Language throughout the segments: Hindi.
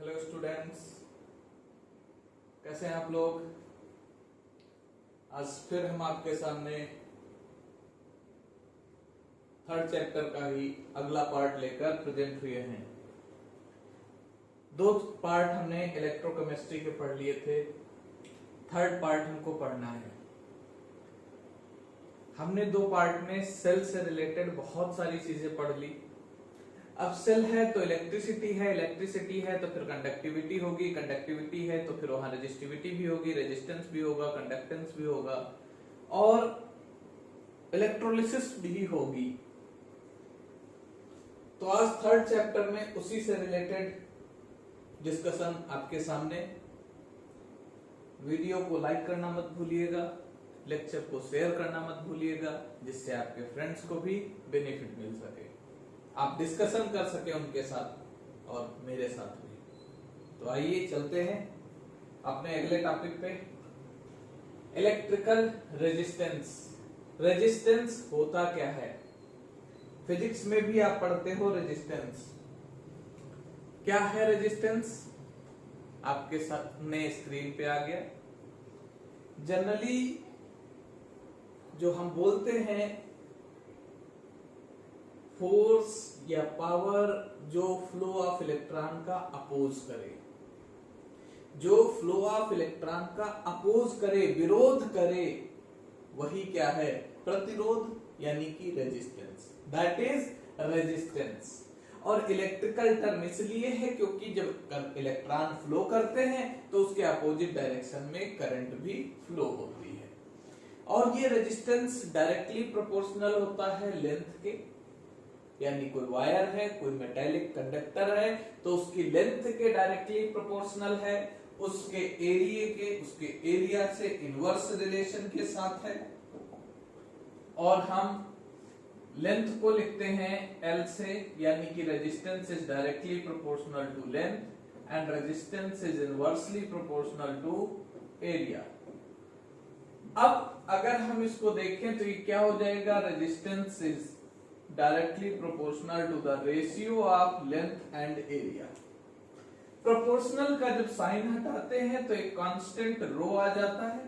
हेलो स्टूडेंट्स, कैसे हैं आप लोग। आज फिर हम आपके सामने थर्ड चैप्टर का ही अगला पार्ट लेकर प्रेजेंट हुए हैं। दो पार्ट हमने इलेक्ट्रोकेमिस्ट्री के पढ़ लिए थे, थर्ड पार्ट हमको पढ़ना है। हमने दो पार्ट में सेल से रिलेटेड बहुत सारी चीजें पढ़ ली। अब सेल है तो इलेक्ट्रिसिटी है, इलेक्ट्रिसिटी है तो फिर कंडक्टिविटी होगी, कंडक्टिविटी है तो फिर वहां रेजिस्टिविटी भी होगी, रेजिस्टेंस भी होगा, कंडक्टेंस भी होगा और इलेक्ट्रोलिसिस भी होगी। तो आज थर्ड चैप्टर में उसी से रिलेटेड डिस्कशन आपके सामने। वीडियो को लाइक करना मत भूलिएगा, लेक्चर को शेयर करना मत भूलिएगा, जिससे आपके फ्रेंड्स को भी बेनिफिट मिल सके, आप डिस्कशन कर सके उनके साथ और मेरे साथ भी। तो आइए चलते हैं अपने अगले टॉपिक पे। Electrical resistance. रेजिस्टेंस होता क्या है? फिजिक्स में भी आप पढ़ते हो रेजिस्टेंस। क्या है रेजिस्टेंस? आपके सामने स्क्रीन पे आ गया। जनरली जो हम बोलते हैं फोर्स या पावर जो फ्लो ऑफ इलेक्ट्रॉन का अपोज करे, जो फ्लो ऑफ इलेक्ट्रॉन का अपोज करे, विरोध करे, वही क्या है? प्रतिरोध, यानी कि रेजिस्टेंस। That is resistance. और इलेक्ट्रिकल टर्म इसलिए है क्योंकि जब इलेक्ट्रॉन फ्लो करते हैं तो उसके अपोजिट डायरेक्शन में करंट भी फ्लो होती है। और ये रेजिस्टेंस डायरेक्टली प्रोपोर्शनल होता है लेंथ के, यानी कोई वायर है, कोई मेटेलिक कंडक्टर है तो उसकी लेंथ के डायरेक्टली प्रोपोर्शनल है, उसके एरिया से इनवर्स रिलेशन के साथ है। और हम लेंथ को लिखते हैं L से, यानी कि resistance is directly proportional to length and resistance is inversely proportional to area. अब अगर हम इसको देखें तो ये क्या हो जाएगा? Resistance is directly proportional to the ratio of length and area. Proportional का जब साइन हटाते हैं तो एक कांस्टेंट रो आ जाता है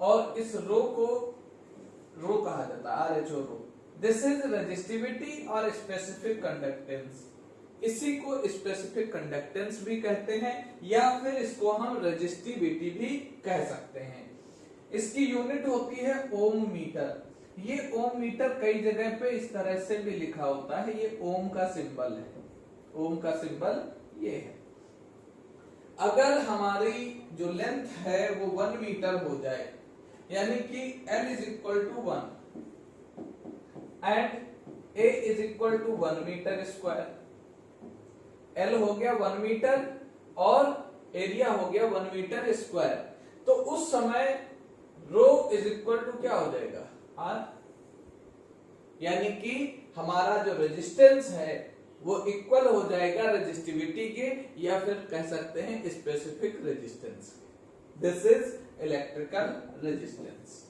और इस रो को रो कहा जाता है, RHO rho. This is resistivity और स्पेसिफिक कंडक्टेंस। इसी को स्पेसिफिक कंडक्टेंस भी कहते हैं या फिर इसको हम रेजिस्टिविटी भी कह सकते हैं। इसकी यूनिट होती है ओम मीटर। ये ओम मीटर कई जगह पे इस तरह से भी लिखा होता है, ये ओम का सिंबल है। ओम का सिंबल ये है। अगर हमारी जो लेंथ है वो 1 मीटर हो जाए, यानी कि L is equal to 1 and A is equal to 1 metre square. L हो गया 1 मीटर और एरिया हो गया 1 मीटर स्क्वायर। तो उस समय रो इज इक्वल टू क्या हो जाएगा? R। यानी कि हमारा जो रेजिस्टेंस है वो इक्वल हो जाएगा रेजिस्टिविटी के, या फिर कह सकते हैं स्पेसिफिक रेजिस्टेंस के। This is electrical resistance.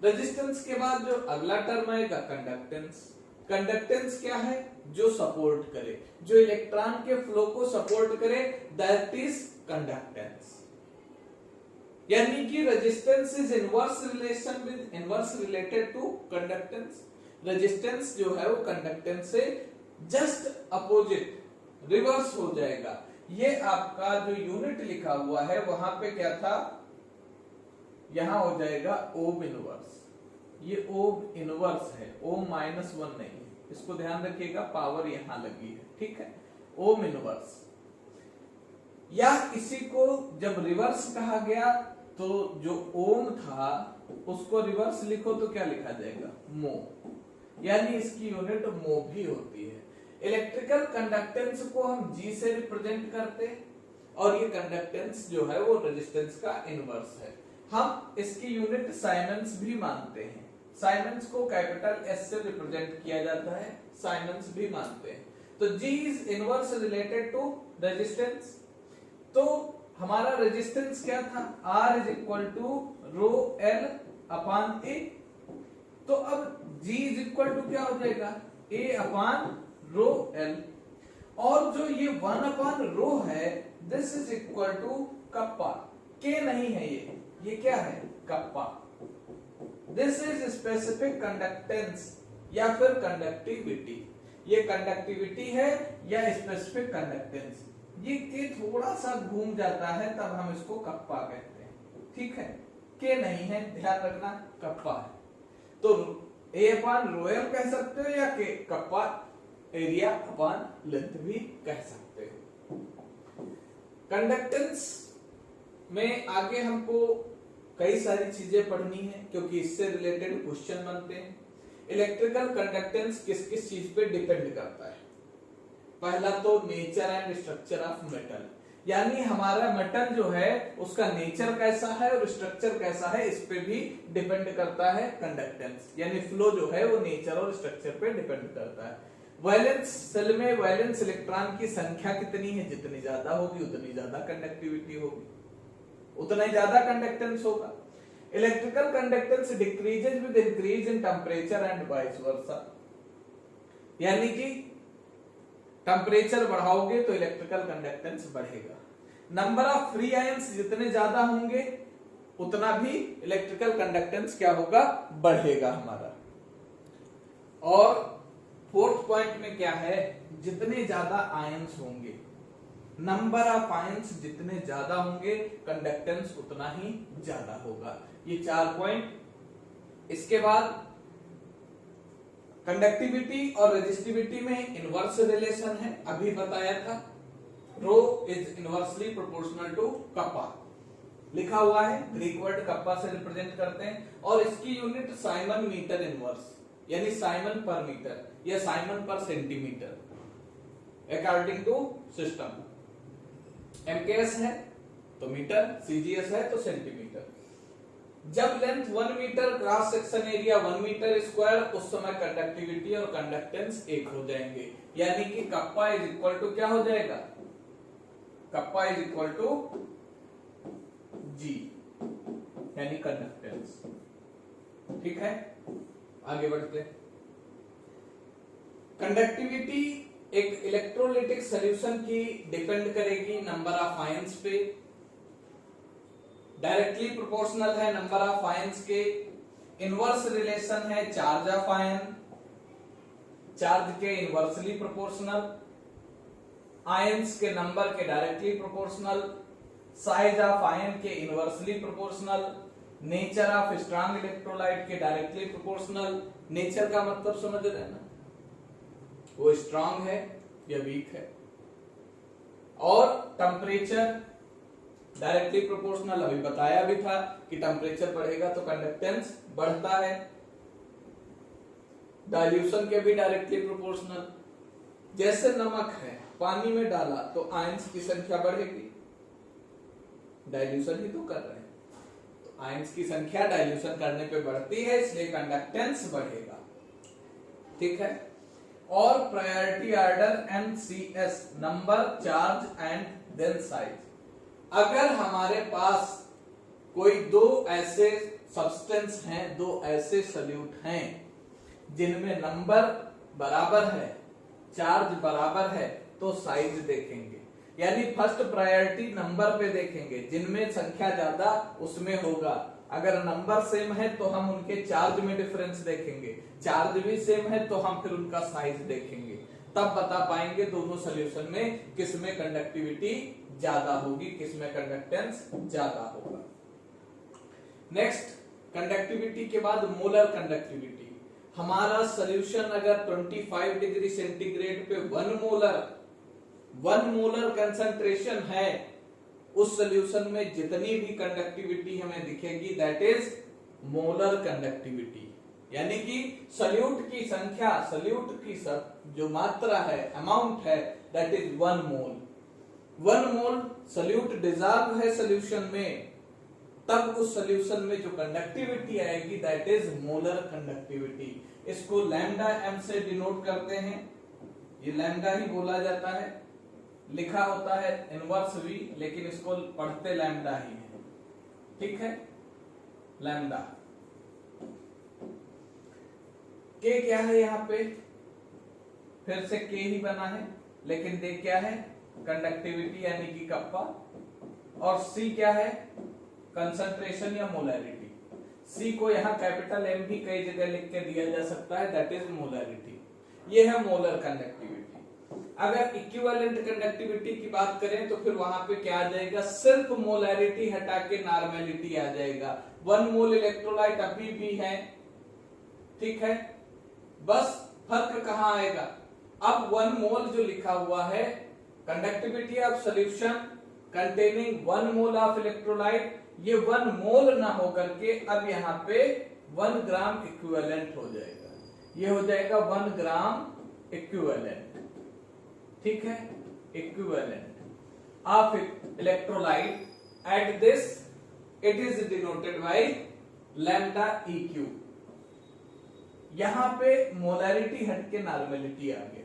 Resistance के बाद जो अगला टर्म आएगा कंडक्टेंस। कंडक्टेंस क्या है? जो सपोर्ट करे, जो इलेक्ट्रॉन के फ्लो को सपोर्ट करे, दैट इज कंडक्टेंस। यानी कि resistance is inverse relation with inverse related to conductance. Resistance जो है वो कंडक्टेंस से जस्ट अपोजिट, रिवर्स हो जाएगा। ये आपका जो यूनिट लिखा हुआ है वहां पे क्या था? यहां हो जाएगा ओम इनवर्स। ये ओम इनवर्स है, ओम -1 नहीं है, इसको ध्यान रखिएगा, पावर यहां लगी है, ठीक है। ओम इनवर्स, या इसी को जब रिवर्स कहा गया तो जो ओम था उसको रिवर्स लिखो तो क्या लिखा जाएगा? मो, यानी इसकी यूनिट मो भी होती है। इलेक्ट्रिकल कंडक्टेंस को हम G से रिप्रेजेंट करते हैं और ये कंडक्टेंस जो है वो रेजिस्टेंस का इनवर्स है। हम इसकी यूनिट साइमेंस भी मानते हैं। साइमेंस को कैपिटल S से रिप्रेजेंट किया जाता है, साइमेंस भी मानते हैं। तो G is inverse related to resistance. तो हमारा रेजिस्टेंस क्या था? R is equal to rho L upon A। तो अब G इज इक्वल टू क्या हो जाएगा? A upon rho L। और जो ये 1/रो है this is equal to kappa, K नहीं है ये क्या है, kappa. This is specific conductance या फिर कंडक्टिविटी, ये कंडक्टिविटी है या स्पेसिफिक कंडक्टेंस, ये के थोड़ा सा घूम जाता है तब हम इसको कप्पा कहते हैं, ठीक है, के नहीं है, ध्यान रखना, कप्पा है। तो A/ρl कह सकते हो या के कप्पा एरिया अपॉन लेंथ भी कह सकते हो। कंडक्टेंस में आगे हमको कई सारी चीजें पढ़नी है क्योंकि इससे रिलेटेड क्वेश्चन बनते हैं। इलेक्ट्रिकल कंडक्टेंस किस किस चीज पे डिपेंड करता है? पहला तो nature and structure of metal, यानी हमारा मेटल जो है उसका नेचर कैसा है और स्ट्रक्चर कैसा है, इस पे भी डिपेंड करता है कंडक्टेंस, यानी फ्लो जो है वो नेचर और स्ट्रक्चर पे डिपेंड करता है। वैलेंस सेल में वैलेंस इलेक्ट्रॉन की संख्या कितनी है, जितनी ज्यादा होगी उतनी ज्यादा कंडक्टिविटी होगी, उतना ही ज्यादा कंडक्टेंस होगा। Electrical conductance decreases with increase in temperature and vice versa, यानी कि टेम्परेचर बढ़ाओगे तो इलेक्ट्रिकल कंडक्टेंस बढ़ेगा। नंबर ऑफ फ्री आयंस जितने ज्यादा होंगे उतना भी इलेक्ट्रिकल कंडक्टेंस क्या होगा, बढ़ेगा हमारा। और फोर्थ पॉइंट में क्या है, जितने ज्यादा आयंस होंगे, नंबर ऑफ आयंस जितने ज्यादा होंगे कंडक्टेंस उतना ही ज्यादा होगा। ये 4 पॉइंट। इसके बाद कंडक्टिविटी और रेजिस्टिविटी में इनवर्स रिलेशन है, अभी बताया था, rho is inversely proportional to kappa, लिखा हुआ है, ग्रीक वर्ड कप्पा से रिप्रेजेंट करते हैं, और इसकी यूनिट साइमन मीटर इनवर्स, यानी साइमन पर मीटर या साइमन पर centimetre according to system. MKS है तो मीटर, सीजीएस है तो सेंटीमीटर। जब length 1 metre, cross section area 1 metre square, उस समय कंडक्टिविटी और कंडक्टेंस एक हो जाएंगे, यानी कि कप्पा इज इक्वल टू क्या हो जाएगा, kappa is equal to G, यानी कंडक्टेंस। ठीक है, आगे बढ़ते हैं। कंडक्टिविटी एक इलेक्ट्रोलाइटिक सॉल्यूशन की डिपेंड करेगी नंबर ऑफ आयंस पे, डायरेक्टली प्रोपोर्शनल है नंबर ऑफ आयंस के। इनवर्स रिलेशन है चार्ज ऑफ आयन, चार्ज के इनवर्सली प्रोपोर्शनल, आयंस के नंबर के directly proportional, size of ion के inversely proportional, nature of strong electrolyte के डायरेक्टली प्रोपोर्शनल। नेचर का मतलब समझ रहे हैं ना, वो स्ट्रॉन्ग है या वीक है। और टेम्परेचर डायरेक्टली प्रोपोर्शनल, अभी बताया भी था कि टेम्परेचर बढ़ेगा तो कंडक्टेंस बढ़ता है। डाइल्यूशन के भी डायरेक्टली प्रोपोर्शनल, जैसे नमक है पानी में डाला तो आयंस की संख्या बढ़ेगी, डाइल्यूशन ही तो कर रहे हैं, तो आयंस की संख्या डाइल्यूशन करने पे बढ़ती है, इसलिए कंडक्टेंस बढ़ेगा। ठीक है। और priority order NCS, number, charge and then size. अगर हमारे पास कोई दो ऐसे सब्सटेंस हैं, दो ऐसे सॉल्यूट हैं जिनमें नंबर बराबर है, चार्ज बराबर है, तो साइज देखेंगे, यानी फर्स्ट प्रायोरिटी नंबर पे देखेंगे, जिनमें संख्या ज्यादा उसमें होगा। अगर नंबर सेम है तो हम उनके चार्ज में डिफरेंस देखेंगे, चार्ज भी सेम है तो हम फिर उनका साइज देखेंगे, तब बता पाएंगे दोनों सॉल्यूशन में किसमें कंडक्टिविटी ज्यादा होगी, किसमें कंडक्टेंस ज्यादा होगा। नेक्स्ट, कंडक्टिविटी के बाद मोलर कंडक्टिविटी। हमारा सॉल्यूशन अगर 25 डिग्री सेंटीग्रेड पे 1 मोलर कंसंट्रेशन है, उस सॉल्यूशन में जितनी भी कंडक्टिविटी हमें दिखेगी दैट इज मोलर कंडक्टिविटी, यानी कि सॉल्यूट की संख्या, सॉल्यूट की जो मात्रा है, अमाउंट है, that is 1 mole. 1 mole solute dissolve है सॉल्यूशन में, तब उस सॉल्यूशन में जो कंडक्टिविटी आएगी दैट इज मोलर कंडक्टिविटी। इसको लैम्डा m से डिनोट करते हैं, ये लैम्डा ही बोला जाता है, लिखा होता है इनवर्स v, लेकिन इसको पढ़ते लैम्डा ही है। ठीक है, लैम्डा। के क्या है यहाँ पे, फिर से के ही बना है, लेकिन दे क्या है, कंडक्टिविटी यानी कि कप्पा, और सी क्या है, कंसंट्रेशन या मोलैरिटी। सी को यहाँ कैपिटल एम भी कई जगह लिख के दिया जा सकता है, दैट इज मोलैरिटी। ये है मोलर कंडक्टिविटी। अगर इक्विवेलेंट कंडक्टिविटी की बात करें तो फिर वहां पे क्या आ जाएगा, सिर्फ मोलैरिटी हटा के नॉर्मेलिटी आ जाएगा। 1 मोल इलेक्ट्रोलाइट अभी भी है, ठीक है, बस फर्क कहां आएगा, अब 1 मोल जो लिखा हुआ है, conductivity of solution containing 1 mole of electrolyte, ये 1 मोल ना होकर के अब यहाँ पे 1 ग्राम इक्विवेलेंट हो जाएगा, ये हो जाएगा 1 ग्राम इक्विवेलेंट, ठीक है, equivalent of electrolyte at this it is denoted by lambda EQ। यहां पे मोलैरिटी हट के नॉर्मेलिटी आ गया,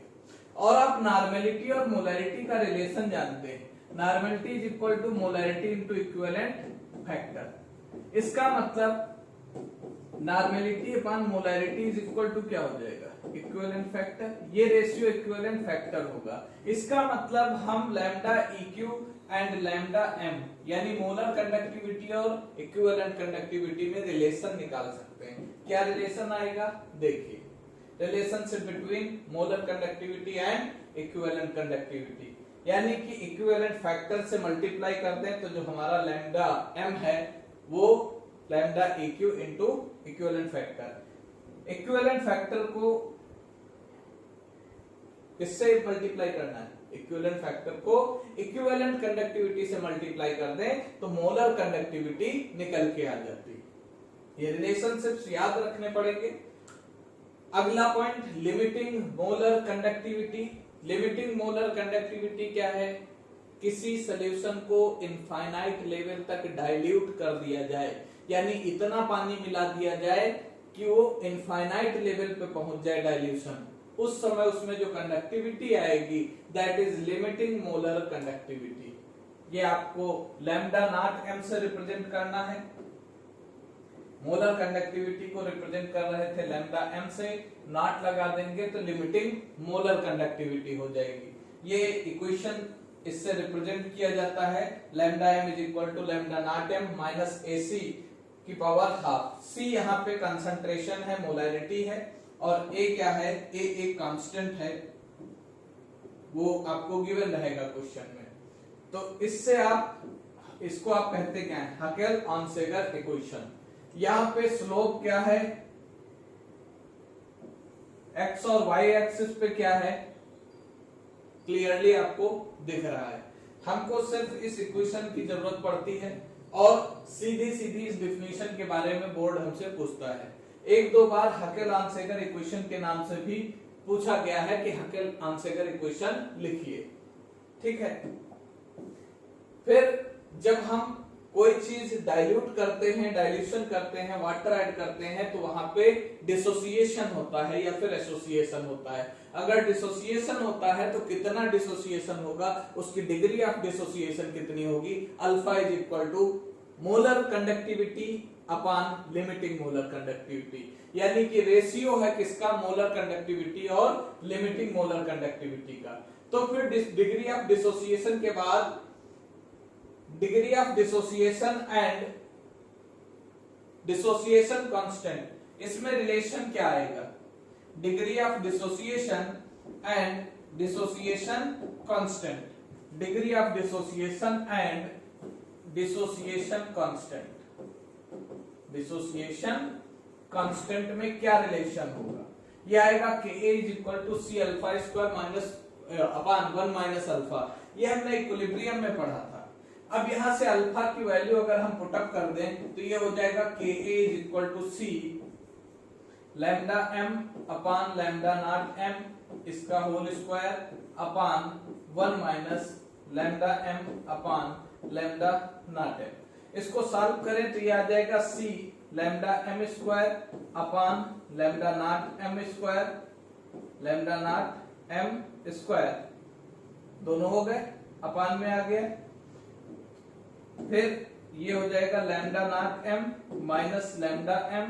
और आप नॉर्मेलिटी और मोलैरिटी का रिलेशन जानते हैं, normality is equal to molarity into equivalent factor. इसका मतलब normality upon molarity is equal to क्या हो जाएगा, इक्विवेलेंट फैक्टर, ये रेशियो इक्विवेलेंट फैक्टर होगा। इसका मतलब हम lambda EQ and lambda M यानी मोलर कंडक्टिविटी और इक्विवेलेंट कंडक्टिविटी में रिलेशन निकाल सकते हैं। क्या रिलेशन आएगा, देखिए, relationship between molar conductivity and equivalent conductivity, यानी कि इक्विवेलेंट फैक्टर से मल्टीप्लाई कर दें तो जो हमारा लैम्डा M है वो lambda EQ into equivalent factor. Equivalent factor को किससे मल्टीप्लाई करना है, इक्विवेलेंट फैक्टर को इक्विवेलेंट कंडक्टिविटी से मल्टीप्लाई कर दें तो मोलर कंडक्टिविटी निकल के आ जाती है। ये रिलेशनशिप्स याद रखने पड़ेंगे। अगला point, limiting molar conductivity. Limiting molar conductivity क्या है, किसी सॉल्यूशन को इनफाइनाइट लेवल तक डाइल्यूट कर दिया जाए, यानी इतना पानी मिला दिया जाए कि वो इनफाइनाइट लेवल पे पहुंच जाए डाइल्यूशन, उस समय उसमें जो कंडक्टिविटी आएगी that is limiting molar conductivity. ये आपको लैम्डा नॉट M से रिप्रेजेंट करना है। मोलर कंडक्टिविटी को रिप्रेजेंट कर रहे थे लैम्डा M से, नॉट लगा देंगे तो लिमिटिंग मोलर कंडक्टिविटी हो जाएगी। ये इक्वेशन इससे रिप्रेजेंट किया जाता है, lambda M is equal to lambda naught M minus AC की पावर हाफ। C यहाँ पे कंसंट्रेशन है, मोलैरिटी है, और A क्या है, A एक कांस्टेंट है, वो आपको गिवन रहेगा क्वेश्चन में। तो इससे आप इसको आप कहते क्या है, हाकेल-ऑनसेगर इक्वेशन। यहाँ पे स्लोप क्या है, x और y एक्सिस पे क्या है, क्लियरली आपको दिख रहा है। हमको सिर्फ इस इक्वेशन की जरूरत पड़ती है और सीधी सीधी इस डिफिनेशन के बारे में बोर्ड हमसे पूछता है। एक दो बार हाकेल-ऑनसेगर इक्वेशन के नाम से भी पूछा गया है कि हाकेल-ऑनसेगर इक्वेशन लिखिए, ठीक है। फिर जब हम कोई चीज डाइल्यूट करते हैं, डाइल्यूशन करते हैं, वाटर ऐड करते हैं, तो वहां पे डिसोसिएशन होता है या फिर एसोसिएशन होता है। अगर डिसोसिएशन होता है तो कितना डिसोसिएशन होगा, उसकी डिग्री ऑफ डिसोसिएशन कितनी होगी, alpha is equal to molar conductivity upon limiting molar conductivity, यानी कि रेशियो है किसका, मोलर कंडक्टिविटी और लिमिटिंग मोलर कंडक्टिविटी का। तो फिर डिग्री ऑफ डिसोसिएशन के बाद degree of dissociation and dissociation constant, इसमें रिलेशन क्या आएगा, degree of dissociation and dissociation constant, degree of dissociation and dissociation constant. Dissociation constant में क्या रिलेशन होगा, यह आएगा Ka is equal to C alpha square minus upon 1 minus alpha. ये हमने इक्विलिब्रियम में पढ़ा था। अब यहां से अल्फा की वैल्यू अगर हम पुट अप कर दें तो ये हो जाएगा Ka is equal to C lambda M upon lambda naught M इसका whole square upon 1 minus lambda M upon lambda naught M। इसको सॉल्व करें तो ये आ जाएगा C lambda M square upon lambda naught M square, lambda naught M square, दोनों हो गए, अपॉन में आ गया। फिर ये हो जाएगा lambda naught M minus lambda M,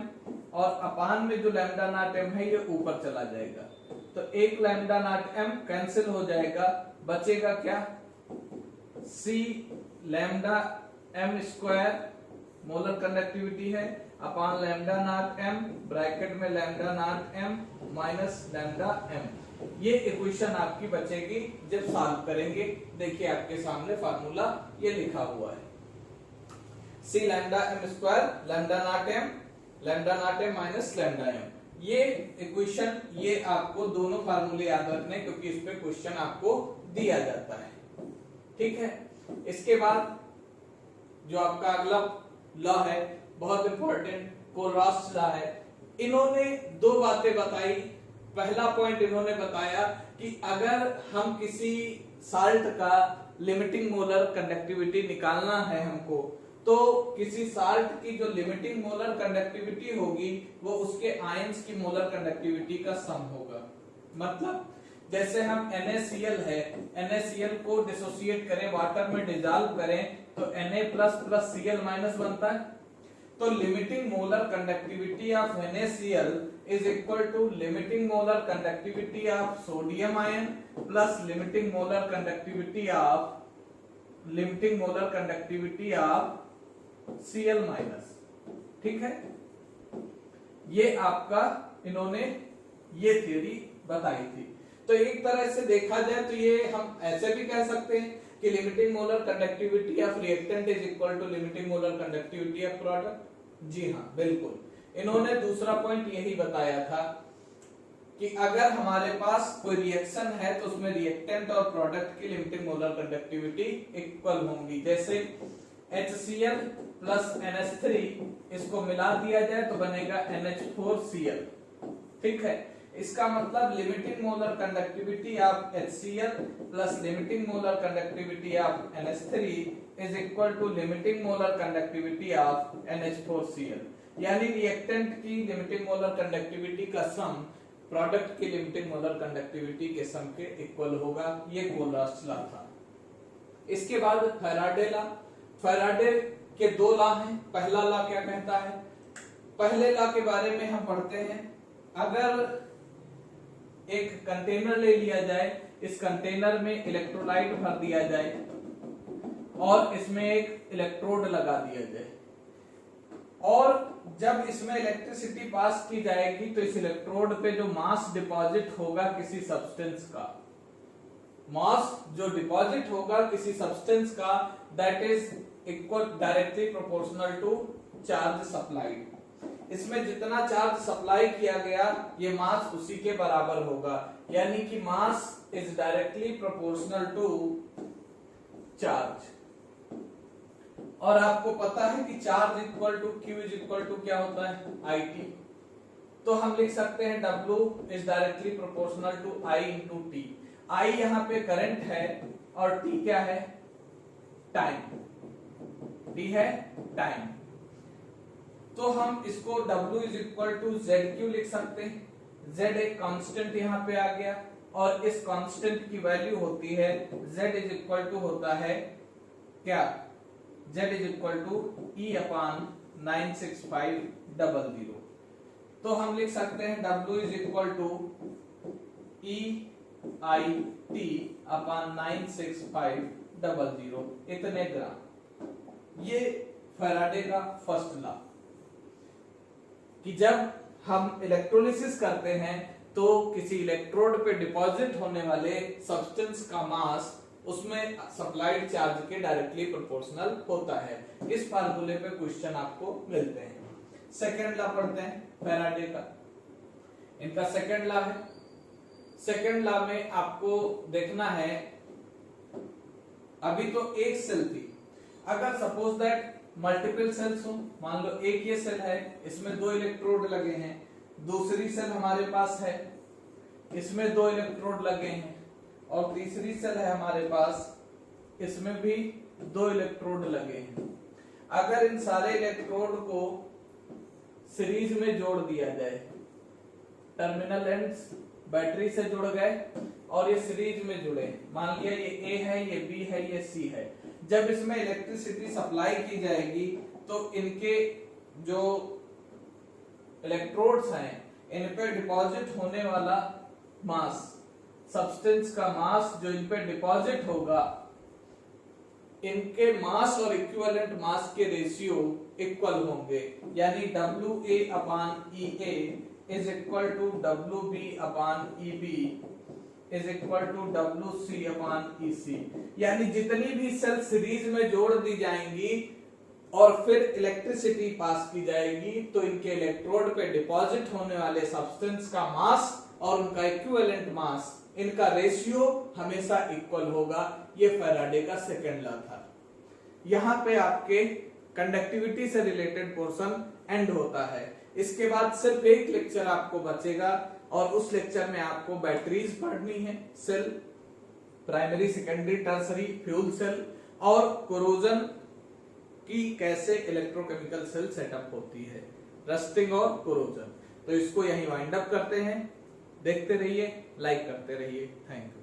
और अपान में जो लैम्डा नॉट M है ये ऊपर चला जाएगा, तो एक लैम्डा नॉट m कैंसिल हो जाएगा, बचेगा क्या, c lambda m square molar conductivity है upon lambda naught m bracket में lambda naught m minus lambda m। ये इक्वेशन आपकी बचेगी जब सॉल्व करेंगे। देखिए आपके सामने फार्मूला ये लिखा हुआ है, c lambda m square lambda naught m minus lambda m। ये इक्वेशन, ये आपको दोनों फार्मूले याद रखने क्योंकि इस पे क्वेश्चन आपको दिया जाता है, ठीक है। इसके बाद जो आपका अगला लॉ है बहुत इंपॉर्टेंट, कोलरास लॉ है। इन्होंने दो बातें बताई। पहला पॉइंट इन्होंने बताया कि अगर हम किसी साल्ट का लिमिटिंग मोलर कंडक्टिविटी निकालना है हमको, तो किसी साल्ट की जो लिमिटिंग मोलर कंडक्टिविटी होगी वो उसके आयंस की मोलर कंडक्टिविटी का सम होगा। मतलब जैसे हम NaCl है, NaCl को डिसोसिएट करें, वाटर में डिसॉल्व करें तो Na plus plus Cl minus बनता है। तो limiting molar conductivity of NaCl is equal to limiting molar conductivity of sodium ion plus limiting molar conductivity of Cl minus, ठीक है। ये आपका इन्होंने ये थ्योरी बताई थी। तो एक तरह से देखा जाए तो ये हम ऐसे भी कह सकते हैं कि limiting molar conductivity of reactant is equal to limiting molar conductivity of product. जी हाँ, बिल्कुल। इन्होंने दूसरा पॉइंट यही बताया था कि अगर हमारे पास कोई रिएक्शन है तो उसमें रिएक्टेंट और प्रोडक्ट की लिमिटिंग मोलर कंडक्टिविटी इक्वल होंगी। जैसे HCl प्लस NH3 इसको मिला दिया जाए तो बनेगा NH4Cl, ठीक है। इसका मतलब limiting molar conductivity of HCl plus limiting molar conductivity of NH3 is equal to limiting molar conductivity of NH4Cl। यानी रिएक्टेंट की लिमिटिंग मोलर कंडक्टिविटी का सम प्रोडक्ट की लिमिटिंग मोलर कंडक्टिविटी के सम के इक्वल होगा। ये कोलरास लॉ था। इसके बाद फैराडे लॉ। फैराडे के दो लॉ हैं। पहला लॉ क्या कहता है, पहले लॉ के बारे में हम पढ़ते हैं। अगर एक कंटेनर ले लिया जाए, इस कंटेनर में इलेक्ट्रोलाइट भर दिया जाए और इसमें एक इलेक्ट्रोड लगा दिया जाए, और जब इसमें इलेक्ट्रिसिटी पास की जाएगी तो इस इलेक्ट्रोड पे जो मास डिपॉजिट होगा किसी सब्सटेंस का, मास जो डिपॉजिट होगा किसी सब्सटेंस का, that is equal directly proportional to charge supplied. इसमें जितना चार्ज सप्लाई किया गया ये मास उसी के बराबर होगा, यानी कि mass is directly proportional to charge. और आपको पता है कि charge equal to Q is equal to क्या होता है, IT। तो हम लिख सकते हैं W is directly proportional to I into T। I यहाँ पे करंट है और T क्या है, टाइम। T है टाइम। तो हम इसको W is equal to ZQ लिख सकते हैं। Z एक कांस्टेंट यहाँ पे आ गया और इस कांस्टेंट की वैल्यू होती है Z इज इक्वल टू होता है क्या, Z is equal to E upon 96500। तो हम लिख सकते हैं W is equal to EIT upon 96500 इतने ग्राम। ये फैराडे का फर्स्ट लॉ कि जब हम इलेक्ट्रोलिसिस करते हैं तो किसी इलेक्ट्रोड पे डिपॉजिट होने वाले सब्सटेंस का मास उसमें सप्लाइड चार्ज के डायरेक्टली प्रोपोर्शनल होता है। इस फार्मूले पे क्वेश्चन आपको मिलते हैं। सेकेंड लॉ पढ़ते हैं फैराडे का। इनका सेकेंड लॉ है। सेकेंड लॉ में आपको देखना है, अभी तो एक सेल थी, अगर सपोज दैट मल्टीपल सेल्स हो, मान लो एक ये सेल है, इसमें 2 इलेक्ट्रोड लगे हैं, दूसरी सेल हमारे पास है, इसमें 2 इलेक्ट्रोड लगे हैं, और तीसरी सेल है हमारे पास, इसमें भी 2 इलेक्ट्रोड लगे हैं। अगर इन सारे इलेक्ट्रोड को सीरीज में जोड़ दिया जाए, टर्मिनल एंड्स बैटरी से जुड़ गए और ये सीरीज में जुड़े, मान लिया ये A है, ये B है, ये C है, जब इसमें इलेक्ट्रिसिटी सप्लाई की जाएगी तो इनके जो इलेक्ट्रोड्स हैं इन पे डिपॉजिट होने वाला मास, सब्सटेंस का मास जो इन पे डिपॉजिट होगा, इनके मास और इक्विवेलेंट मास के रेशियो इक्वल होंगे, यानी WA upon EA is equal to WB upon EB is equal to WC upon EC। यानी जितनी भी सेल सीरीज में जोड़ दी जाएंगी और फिर इलेक्ट्रिसिटी पास की जाएगी, तो इनके इलेक्ट्रोड पे डिपॉजिट होने वाले सब्सटेंस का मास और उनका इक्विवेलेंट मास, इनका रेशियो हमेशा इक्वल होगा। ये फैराडे का सेकंड लॉ था। यहां पे आपके कंडक्टिविटी से रिलेटेड पोर्शन एंड होता है। इसके बाद सिर्फ एक लेक्चर आपको बचेगा और उस लेक्चर में आपको बैटरीज पढ़नी है, cell, primary, secondary, tertiary, fuel cell और कोरोजन की कैसे इलेक्ट्रोकेमिकल सेल सेटअप होती है, रस्टिंग और कोरोजन। तो इसको यहीं वाइंड अप करते हैं। देखते रहिए, लाइक करते रहिए। Thank you.